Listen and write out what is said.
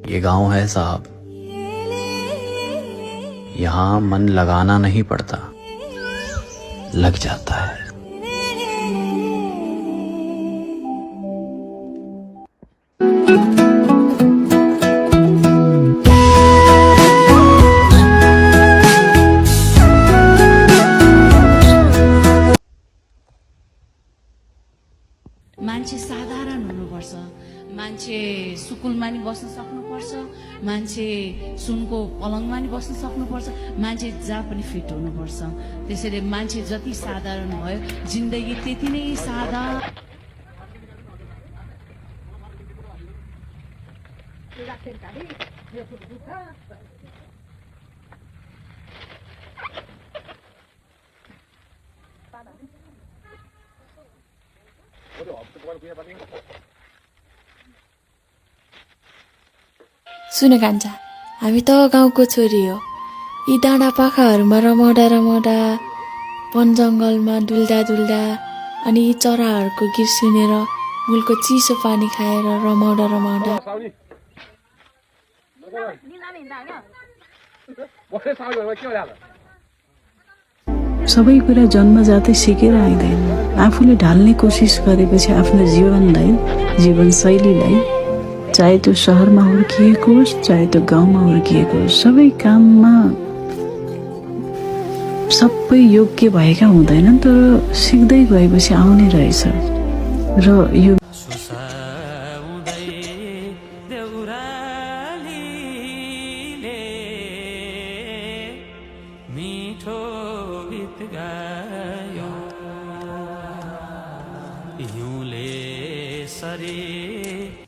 ये गांव है साहब, यहाँ मन लगाना नहीं पड़ता, लग जाता है। मान्छे साधारण हुनुपर्छ, मान्छे सुकुलमा नि बस्न सक्नुपर्छ, मान्छे सुनको पलङमा नि बस्न सक्नुपर्छ, मान्छे जहाँ पनि फिट हुनुपर्छ। त्यसैले मान्छे जति साधारण भयो जिन्दगी त्यति नै सादा। सुन कान्छा, हामी त गाउँको छोरी हो। यी डाँडा पाखाहरूमा रमाउँदा रमाउँदा, वन जङ्गलमा डुल्दा डुल्दा, अनि यी चराहरूको गीत सुनेर, मूलको चिसो पानी खाएर रमाउँदा रमाउँदा सबै कुरा जन्मजातै सिकेर आइँदैन। आफूले ढाल्ने कोसिस गरेपछि आफ्नो जीवनलाई, जीवनशैलीलाई, चाहे त्यो सहरमा हुर्किएको होस् चाहे त्यो गाउँमा हुर्किएको होस्, सबै काममा सबै योग्य भएका हुँदैनन्, तर सिक्दै गएपछि आउने रहेछ। र यो मिठो गीत गायो हिउँले सरी